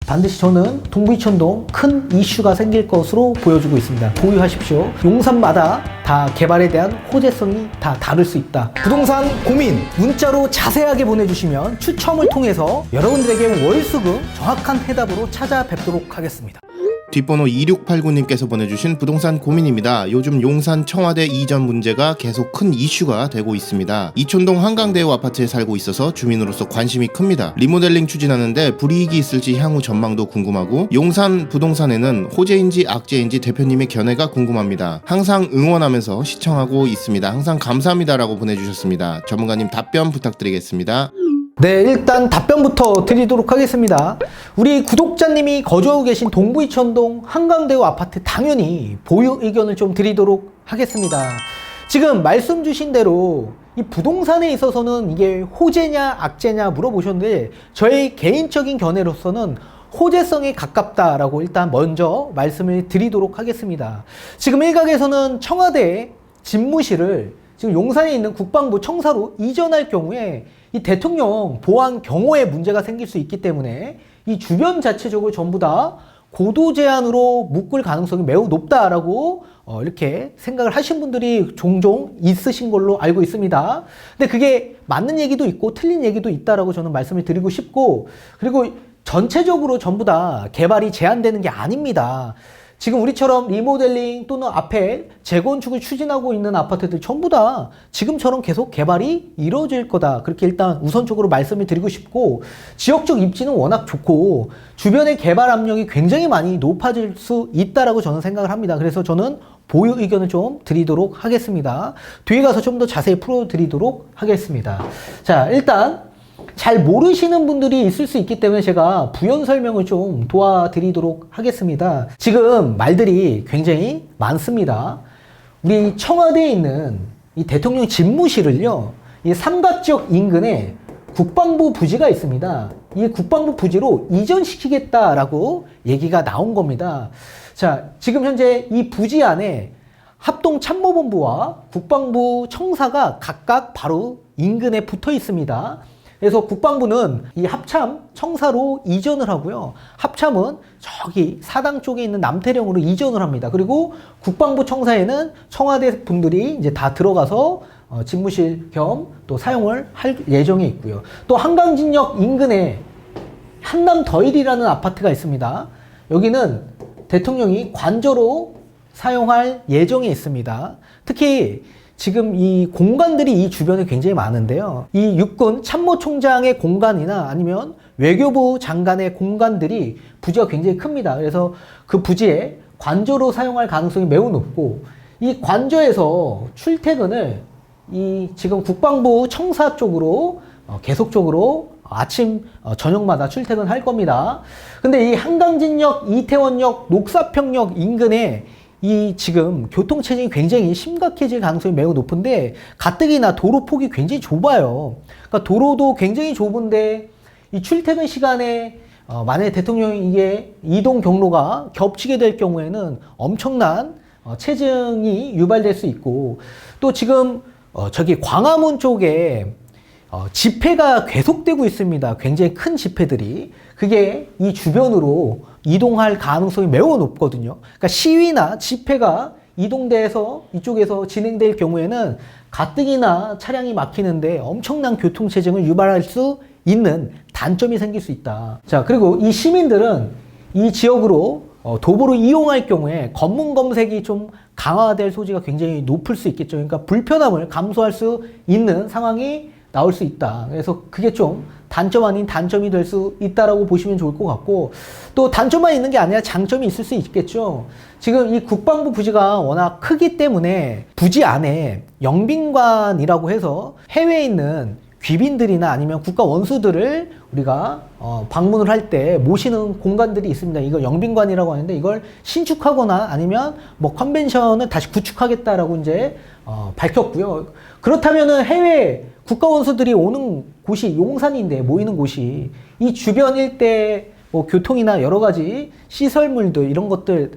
반드시 저는 동부이천동 큰 이슈가 생길 것으로 보여주고 있습니다. 보유하십시오. 용산마다 다 개발에 대한 호재성이 다 다를 수 있다. 부동산 고민 문자로 자세하게 보내주시면 추첨을 통해서 여러분들에게 월수금 정확한 해답으로 찾아뵙도록 하겠습니다. 뒷번호 2689님께서 보내주신 부동산 고민입니다. 요즘 용산 청와대 이전 문제가 계속 큰 이슈가 되고 있습니다. 이촌동 한강대우 아파트에 살고 있어서 주민으로서 관심이 큽니다. 리모델링 추진하는데 불이익이 있을지 향후 전망도 궁금하고 용산 부동산에는 호재인지 악재인지 대표님의 견해가 궁금합니다. 항상 응원하면서 시청하고 있습니다. 항상 감사합니다라고 보내주셨습니다. 전문가님 답변 부탁드리겠습니다. 네, 일단 답변부터 드리도록 하겠습니다. 우리 구독자님이 거주하고 계신 동부이천동 한강대우 아파트 당연히 보유 의견을 좀 드리도록 하겠습니다. 지금 말씀 주신 대로 이 부동산에 있어서는 이게 호재냐 악재냐 물어보셨는데 저의 개인적인 견해로서는 호재성에 가깝다라고 일단 먼저 말씀을 드리도록 하겠습니다. 지금 일각에서는 청와대 집무실을 지금 용산에 있는 국방부 청사로 이전할 경우에 이 대통령 보안 경호에 문제가 생길 수 있기 때문에 이 주변 자체적으로 전부 다 고도 제한으로 묶을 가능성이 매우 높다라고 이렇게 생각을 하신 분들이 종종 있으신 걸로 알고 있습니다. 근데 그게 맞는 얘기도 있고 틀린 얘기도 있다라고 저는 말씀을 드리고 싶고, 그리고 전체적으로 전부 다 개발이 제한되는 게 아닙니다. 지금 우리처럼 리모델링 또는 앞에 재건축을 추진하고 있는 아파트들 전부 다 지금처럼 계속 개발이 이루어질 거다. 그렇게 일단 우선적으로 말씀을 드리고 싶고, 지역적 입지는 워낙 좋고 주변의 개발 압력이 굉장히 많이 높아질 수 있다라고 저는 생각을 합니다. 그래서 저는 보유 의견을 좀 드리도록 하겠습니다. 뒤에 가서 좀 더 자세히 풀어드리도록 하겠습니다. 자, 일단 잘 모르시는 분들이 있을 수 있기 때문에 제가 부연 설명을 좀 도와드리도록 하겠습니다. 지금 말들이 굉장히 많습니다. 우리 청와대에 있는 이 대통령 집무실을요, 이 삼각지역 인근에 국방부 부지가 있습니다. 이 국방부 부지로 이전시키겠다라고 얘기가 나온 겁니다. 자, 지금 현재 이 부지 안에 합동참모본부와 국방부 청사가 각각 바로 인근에 붙어 있습니다. 그래서 국방부는 이 합참 청사로 이전을 하고요. 합참은 저기 사당 쪽에 있는 남태령으로 이전을 합니다. 그리고 국방부 청사에는 청와대 분들이 이제 다 들어가서 집무실 겸 또 사용을 할 예정에 있고요. 또 한강진역 인근에 한남더일이라는 아파트가 있습니다. 여기는 대통령이 관저로 사용할 예정에 있습니다. 특히 지금 이 공간들이 이 주변에 굉장히 많은데요. 이 육군 참모총장의 공간이나 아니면 외교부 장관의 공간들이 부지가 굉장히 큽니다. 그래서 그 부지에 관저로 사용할 가능성이 매우 높고, 이 관저에서 출퇴근을 이 지금 국방부 청사 쪽으로 계속적으로 아침 저녁마다 출퇴근할 겁니다. 근데 이 한강진역, 이태원역, 녹사평역 인근에 이 지금 교통체증이 굉장히 심각해질 가능성이 매우 높은데, 가뜩이나 도로 폭이 굉장히 좁아요. 그러니까 도로도 굉장히 좁은데 이 출퇴근 시간에 만약에 대통령이 이게 이동 경로가 겹치게 될 경우에는 엄청난 체증이 유발될 수 있고, 또 지금 저기 광화문 쪽에 집회가 계속되고 있습니다. 굉장히 큰 집회들이. 그게 이 주변으로 이동할 가능성이 매우 높거든요. 그러니까 시위나 집회가 이동돼서 이쪽에서 진행될 경우에는 가뜩이나 차량이 막히는데 엄청난 교통체증을 유발할 수 있는 단점이 생길 수 있다. 자, 그리고 이 시민들은 이 지역으로 도보로 이용할 경우에 검문 검색이 좀 강화될 소지가 굉장히 높을 수 있겠죠. 그러니까 불편함을 감수할 수 있는 상황이 나올 수 있다. 그래서 그게 좀 단점 아닌 단점이 될 수 있다라고 보시면 좋을 것 같고, 또 단점만 있는 게 아니라 장점이 있을 수 있겠죠. 지금 이 국방부 부지가 워낙 크기 때문에 부지 안에 영빈관이라고 해서 해외에 있는 귀빈들이나 아니면 국가 원수들을 우리가 방문을 할 때 모시는 공간들이 있습니다. 이거 영빈관이라고 하는데, 이걸 신축하거나 아니면 뭐 컨벤션을 다시 구축하겠다라고 이제 밝혔고요. 그렇다면은 해외 국가 원수들이 오는 곳이 용산인데, 모이는 곳이 이 주변 일대 뭐 교통이나 여러 가지 시설물들, 이런 것들,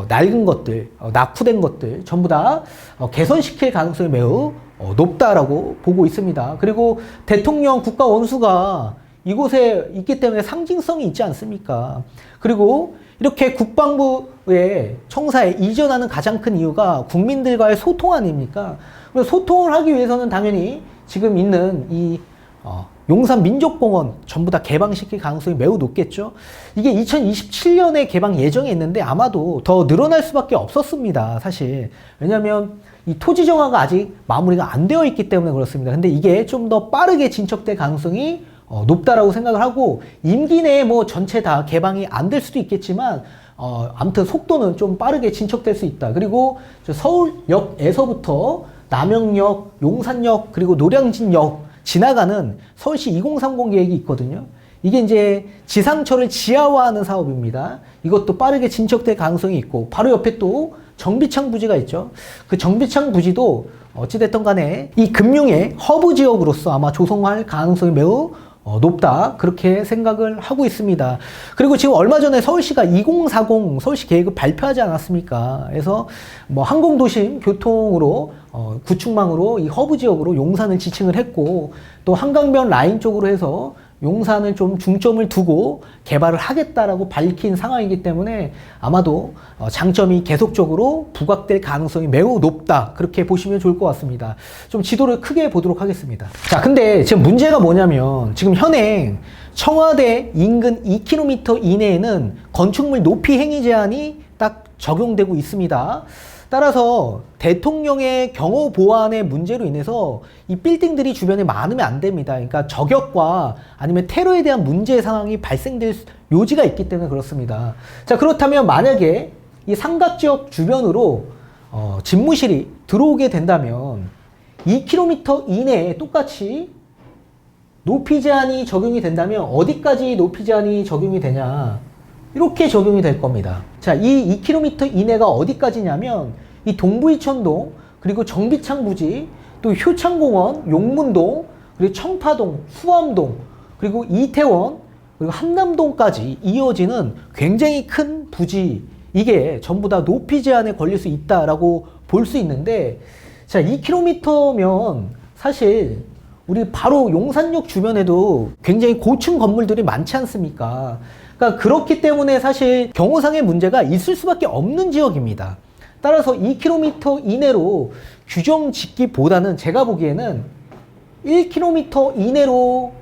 낡은 것들, 낙후된 것들 전부 다 개선시킬 가능성이 매우 높다라고 보고 있습니다. 그리고 대통령 국가 원수가 이곳에 있기 때문에 상징성이 있지 않습니까? 그리고 이렇게 국방부의 청사에 이전하는 가장 큰 이유가 국민들과의 소통 아닙니까? 소통을 하기 위해서는 당연히 지금 있는 이 용산 민족공원 전부 다 개방시킬 가능성이 매우 높겠죠. 이게 2027년에 개방 예정에 있는데 아마도 더 늘어날 수밖에 없었습니다, 사실. 왜냐하면 이 토지 정화가 아직 마무리가 안 되어 있기 때문에 그렇습니다. 근데 이게 좀 더 빠르게 진척될 가능성이 높다라고 생각을 하고, 임기 내에 뭐 전체 다 개방이 안 될 수도 있겠지만 아무튼 속도는 좀 빠르게 진척될 수 있다. 그리고 서울역에서부터 남영역, 용산역, 그리고 노량진역 지나가는 서울시 2030 계획이 있거든요. 이게 이제 지상철을 지하화하는 사업입니다. 이것도 빠르게 진척될 가능성이 있고, 바로 옆에 또 정비창 부지가 있죠. 그 정비창 부지도 어찌됐든 간에 이 금융의 허브 지역으로서 아마 조성할 가능성이 매우 높다, 그렇게 생각을 하고 있습니다. 그리고 지금 얼마 전에 서울시가 2040 서울시 계획을 발표하지 않았습니까? 그래서 뭐 항공도심 교통으로 구축망으로 이 허브 지역으로 용산을 지칭을 했고, 또 한강변 라인 쪽으로 해서 용산을 좀 중점을 두고 개발을 하겠다라고 밝힌 상황이기 때문에 아마도 장점이 계속적으로 부각될 가능성이 매우 높다, 그렇게 보시면 좋을 것 같습니다. 좀 지도를 크게 보도록 하겠습니다. 자, 근데 지금 문제가 뭐냐면, 지금 현행 청와대 인근 2km 이내에는 건축물 높이 행위 제한이 딱 적용되고 있습니다. 따라서 대통령의 경호 보안의 문제로 인해서 이 빌딩들이 주변에 많으면 안 됩니다. 그러니까 저격과 아니면 테러에 대한 문제 상황이 발생될 요지가 있기 때문에 그렇습니다. 자, 그렇다면 만약에 이 삼각지역 주변으로 집무실이 들어오게 된다면 2km 이내에 똑같이 높이 제한이 적용이 된다면 어디까지 높이 제한이 적용이 되냐, 이렇게 적용이 될 겁니다. 자, 이 2km 이내가 어디까지냐면 이 동부이천동, 그리고 정비창 부지, 또 효창공원, 용문동, 그리고 청파동, 수암동, 그리고 이태원, 그리고 한남동까지 이어지는 굉장히 큰 부지, 이게 전부 다 높이 제한에 걸릴 수 있다라고 볼 수 있는데, 자, 2km면 사실 우리 바로 용산역 주변에도 굉장히 고층 건물들이 많지 않습니까? 그러니까 그렇기 때문에 사실 경호상의 문제가 있을 수밖에 없는 지역입니다. 따라서 2km 이내로 규정 짓기보다는 제가 보기에는 1km 이내로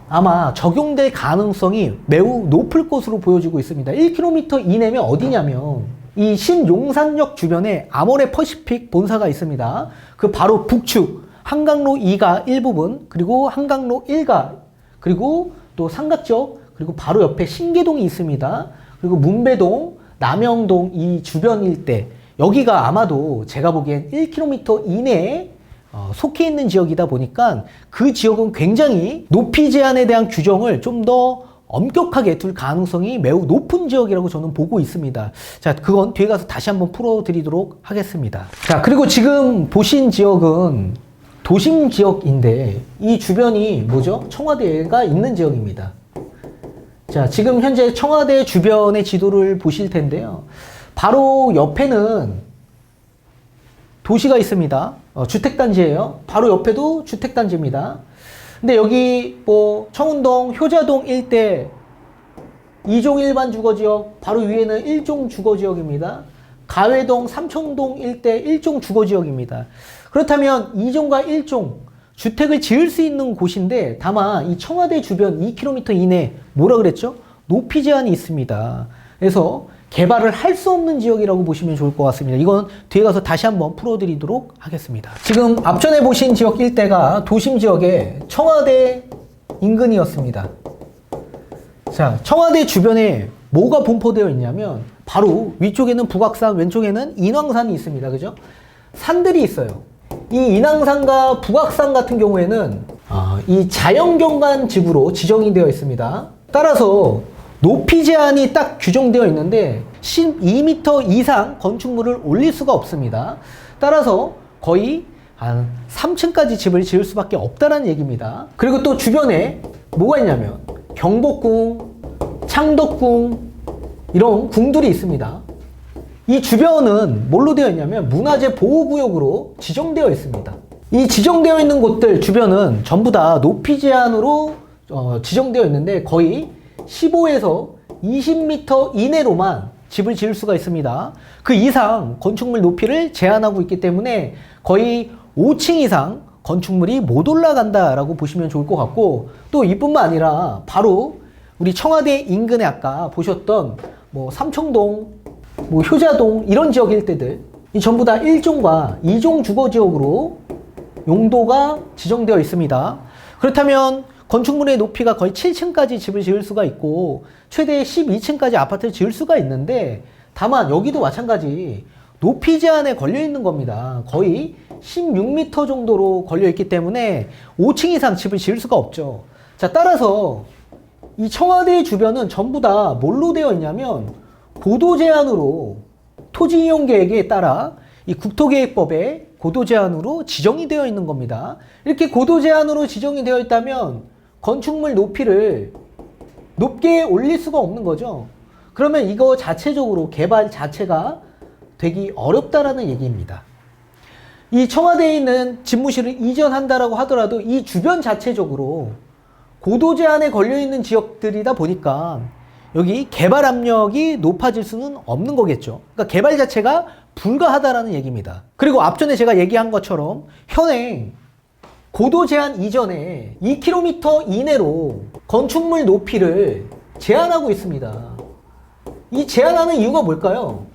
아마 적용될 가능성이 매우 높을 것으로 보여지고 있습니다. 1km 이내면 어디냐면 이 신용산역 주변에 아모레 퍼시픽 본사가 있습니다. 그 바로 북측 한강로 2가 일부분, 그리고 한강로 1가, 그리고 또 삼각지역, 그리고 바로 옆에 신계동이 있습니다. 그리고 문배동, 남영동 이 주변 일대, 여기가 아마도 제가 보기엔 1km 이내에 속해 있는 지역이다 보니까 그 지역은 굉장히 높이 제한에 대한 규정을 좀 더 엄격하게 둘 가능성이 매우 높은 지역이라고 저는 보고 있습니다. 자, 그건 뒤에 가서 다시 한번 풀어드리도록 하겠습니다. 자, 그리고 지금 보신 지역은 도심 지역인데 이 주변이 뭐죠? 청와대가 있는 지역입니다. 자, 지금 현재 청와대 주변의 지도를 보실 텐데요. 바로 옆에는 도시가 있습니다. 주택단지예요. 바로 옆에도 주택단지입니다. 근데 여기 뭐 청운동, 효자동 일대 2종 일반 주거지역, 바로 위에는 1종 주거지역입니다. 가회동, 삼청동 일대 1종 주거지역입니다. 그렇다면 2종과 1종 주택을 지을 수 있는 곳인데, 다만 이 청와대 주변 2km 이내 뭐라 그랬죠? 높이 제한이 있습니다. 그래서 개발을 할 수 없는 지역이라고 보시면 좋을 것 같습니다. 이건 뒤에 가서 다시 한번 풀어드리도록 하겠습니다. 지금 앞전에 보신 지역 일대가 도심 지역의 청와대 인근이었습니다. 자, 청와대 주변에 뭐가 분포되어 있냐면 바로 위쪽에는 북악산, 왼쪽에는 인왕산이 있습니다. 그죠? 산들이 있어요. 이 인왕산과 북악산 같은 경우에는 이 자연경관 지구로 지정이 되어 있습니다. 따라서 높이 제한이 딱 규정되어 있는데 12m 이상 건축물을 올릴 수가 없습니다. 따라서 거의 한 3층까지 집을 지을 수밖에 없다는 얘기입니다. 그리고 또 주변에 뭐가 있냐면 경복궁, 창덕궁, 이런 궁들이 있습니다. 이 주변은 뭘로 되어 있냐면 문화재 보호구역으로 지정되어 있습니다. 이 지정되어 있는 곳들 주변은 전부 다 높이 제한으로 지정되어 있는데 거의 15에서 20m 이내로만 집을 지을 수가 있습니다. 그 이상 건축물 높이를 제한하고 있기 때문에 거의 5층 이상 건축물이 못 올라간다라고 보시면 좋을 것 같고, 또 이뿐만 아니라 바로 우리 청와대 인근에 아까 보셨던 뭐 삼청동, 뭐 효자동 이런 지역 일대들, 이 전부 다 1종과 2종 주거지역으로 용도가 지정되어 있습니다. 그렇다면 건축물의 높이가 거의 7층까지 집을 지을 수가 있고 최대 12층까지 아파트를 지을 수가 있는데, 다만 여기도 마찬가지 높이 제한에 걸려 있는 겁니다. 거의 16m 정도로 걸려 있기 때문에 5층 이상 집을 지을 수가 없죠. 자, 따라서 이 청와대 주변은 전부 다 뭘로 되어 있냐면 고도 제한으로, 토지 이용 계획에 따라 이 국토계획법에 고도 제한으로 지정이 되어 있는 겁니다. 이렇게 고도 제한으로 지정이 되어 있다면 건축물 높이를 높게 올릴 수가 없는 거죠. 그러면 이거 자체적으로 개발 자체가 되기 어렵다라는 얘기입니다. 이 청와대에 있는 집무실을 이전한다라고 하더라도 이 주변 자체적으로 고도 제한에 걸려 있는 지역들이다 보니까 여기 개발 압력이 높아질 수는 없는 거겠죠. 그러니까 개발 자체가 불가하다라는 얘기입니다. 그리고 앞전에 제가 얘기한 것처럼 현행 고도 제한 이전에 2km 이내로 건축물 높이를 제한하고 있습니다. 이 제한하는 이유가 뭘까요?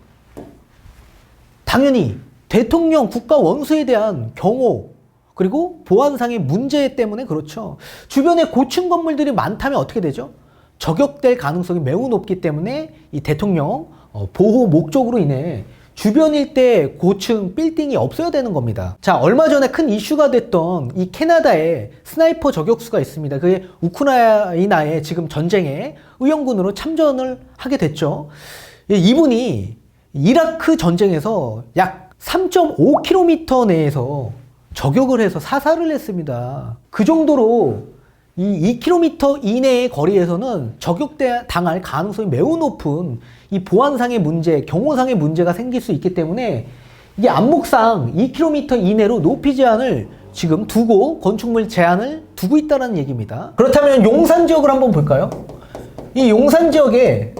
당연히 대통령 국가 원수에 대한 경호, 그리고 보안상의 문제 때문에 그렇죠. 주변에 고층 건물들이 많다면 어떻게 되죠? 저격될 가능성이 매우 높기 때문에 이 대통령 보호 목적으로 인해 주변 일대에 고층 빌딩이 없어야 되는 겁니다. 자, 얼마 전에 큰 이슈가 됐던 이 캐나다의 스나이퍼 저격수가 있습니다. 그게 우크라이나의 지금 전쟁에 의원군으로 참전을 하게 됐죠. 이분이 이라크 전쟁에서 약 3.5km 내에서 저격을 해서 사살을 했습니다. 그 정도로 이 2km 이내의 거리에서는 저격당할 가능성이 매우 높은 이 보안상의 문제, 경호상의 문제가 생길 수 있기 때문에 이게 안목상 2km 이내로 높이 제한을 지금 두고 건축물 제한을 두고 있다는 얘기입니다. 그렇다면 용산 지역을 한번 볼까요? 이 용산 지역에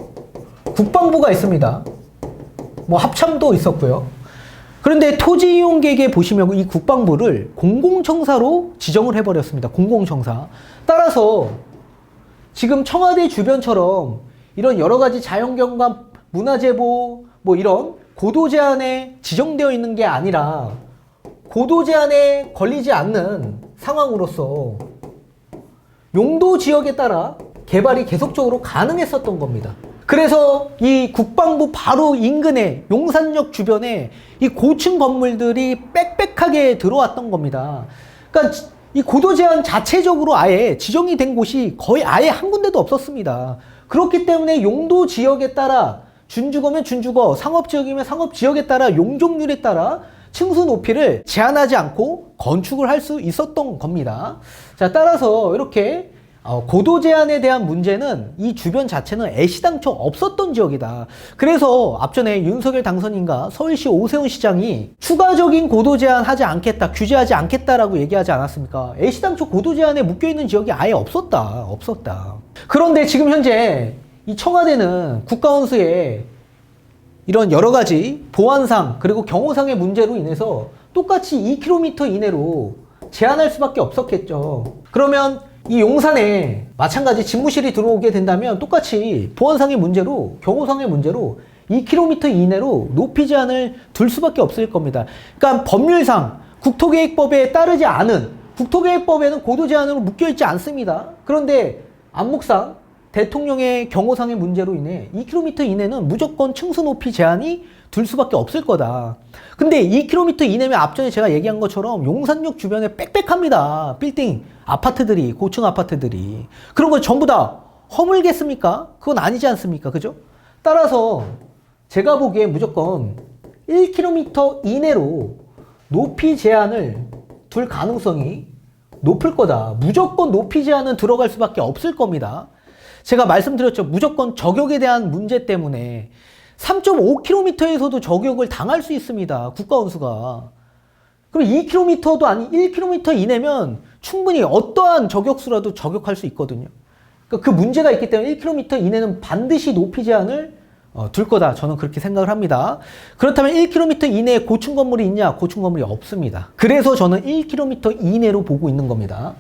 국방부가 있습니다. 뭐 합참도 있었고요. 그런데 토지 이용 계획에 보시면 이 국방부를 공공청사로 지정을 해버렸습니다. 공공청사. 따라서 지금 청와대 주변처럼 이런 여러 가지 자연경관, 문화재보, 뭐 이런 고도 제한에 지정되어 있는 게 아니라 고도 제한에 걸리지 않는 상황으로서 용도 지역에 따라 개발이 계속적으로 가능했었던 겁니다. 그래서 이 국방부 바로 인근에 용산역 주변에 이 고층 건물들이 빽빽하게 들어왔던 겁니다. 그러니까 이 고도 제한 자체적으로 아예 지정이 된 곳이 거의 아예 한 군데도 없었습니다. 그렇기 때문에 용도 지역에 따라 준주거면 준주거, 상업지역이면 상업지역에 따라 용적률에 따라 층수 높이를 제한하지 않고 건축을 할 수 있었던 겁니다. 자, 따라서 이렇게 고도 제한에 대한 문제는 이 주변 자체는 애시당초 없었던 지역이다. 그래서 앞전에 윤석열 당선인과 서울시 오세훈 시장이 추가적인 고도 제한하지 않겠다, 규제하지 않겠다라고 얘기하지 않았습니까? 애시당초 고도 제한에 묶여있는 지역이 아예 없었다. 그런데 지금 현재 이 청와대는 국가원수에 이런 여러 가지 보안상 그리고 경호상의 문제로 인해서 똑같이 2km 이내로 제한할 수밖에 없었겠죠. 그러면 이 용산에 마찬가지 집무실이 들어오게 된다면 똑같이 보안상의 문제로, 경호상의 문제로 2km 이내로 높이 제한을 둘 수밖에 없을 겁니다. 그러니까 법률상 국토계획법에 따르지 않은, 국토계획법에는 고도 제한으로 묶여있지 않습니다. 그런데 안목상 대통령의 경호상의 문제로 인해 2km 이내는 무조건 층수 높이 제한이 둘 수밖에 없을 거다. 근데 2km 이내면 앞전에 제가 얘기한 것처럼 용산역 주변에 빽빽합니다. 빌딩, 아파트들이, 고층 아파트들이. 그런 거 전부 다 허물겠습니까? 그건 아니지 않습니까? 그죠? 따라서 제가 보기에 무조건 1km 이내로 높이 제한을 둘 가능성이 높을 거다. 무조건 높이 제한은 들어갈 수밖에 없을 겁니다. 제가 말씀드렸죠. 무조건 저격에 대한 문제 때문에 3.5km에서도 저격을 당할 수 있습니다. 국가원수가. 그럼 2km도 아니 1km 이내면 충분히 어떠한 저격수라도 저격할 수 있거든요. 그러니까 그 문제가 있기 때문에 1km 이내는 반드시 높이 제한을 둘 거다. 저는 그렇게 생각을 합니다. 그렇다면 1km 이내에 고층 건물이 있냐? 고층 건물이 없습니다. 그래서 저는 1km 이내로 보고 있는 겁니다.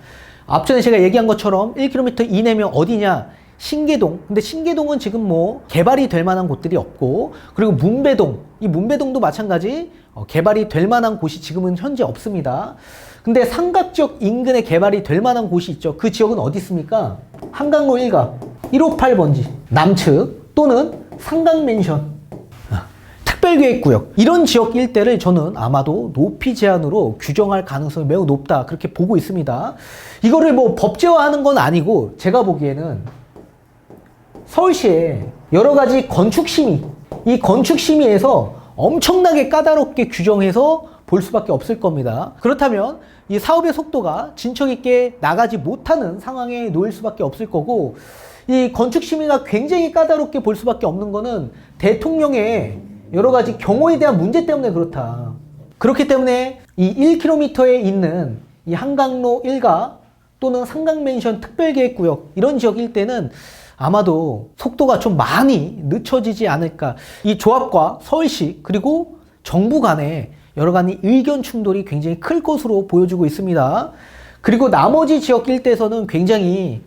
앞전에 제가 얘기한 것처럼 1km 이내면 어디냐? 신계동. 근데 신계동은 지금 뭐 개발이 될 만한 곳들이 없고, 그리고 문배동. 이 문배동도 마찬가지 개발이 될 만한 곳이 지금은 현재 없습니다. 근데 삼각지역 인근에 개발이 될 만한 곳이 있죠. 그 지역은 어디 있습니까? 한강로 1가 158번지 남측 또는 상강맨션 특별계획구역 이런 지역 일대를 저는 아마도 높이 제한으로 규정할 가능성이 매우 높다 그렇게 보고 있습니다. 이거를 뭐 법제화하는 건 아니고 제가 보기에는 서울시에 여러 가지 건축심의 이 건축심의에서 엄청나게 까다롭게 규정해서 볼 수밖에 없을 겁니다. 그렇다면 이 사업의 속도가 진척 있게 나가지 못하는 상황에 놓일 수밖에 없을 거고, 이 건축심의가 굉장히 까다롭게 볼 수밖에 없는 거는 대통령의 여러 가지 경호에 대한 문제 때문에 그렇다. 그렇기 때문에 이 1km에 있는 이 한강로 1가 또는 상강맨션 특별계획구역 이런 지역 일대는 아마도 속도가 좀 많이 늦춰지지 않을까. 이 조합과 서울시 그리고 정부 간에 여러 가지 의견 충돌이 굉장히 클 것으로 보여지고 있습니다. 그리고 나머지 지역 일대에서는 굉장히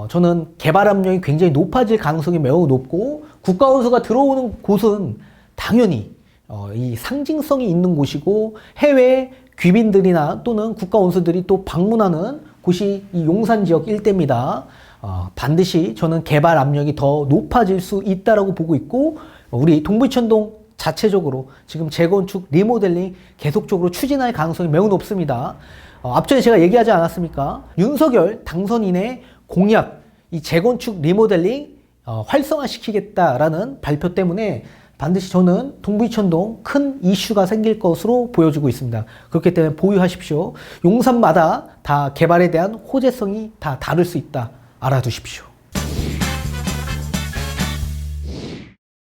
저는 개발 압력이 굉장히 높아질 가능성이 매우 높고, 국가원수가 들어오는 곳은 당연히 이 상징성이 있는 곳이고 해외 귀빈들이나 또는 국가원수들이 또 방문하는 곳이 이 용산 지역 일대입니다. 반드시 저는 개발 압력이 더 높아질 수 있다라고 보고 있고, 우리 동부이천동 자체적으로 지금 재건축, 리모델링 계속적으로 추진할 가능성이 매우 높습니다. 앞전에 제가 얘기하지 않았습니까? 윤석열 당선인의 공약, 이 재건축, 리모델링 활성화시키겠다라는 발표 때문에 반드시 저는 동부이천동 큰 이슈가 생길 것으로 보여지고 있습니다. 그렇기 때문에 보유하십시오. 용산마다 다 개발에 대한 호재성이 다 다를 수 있다. 알아두십시오.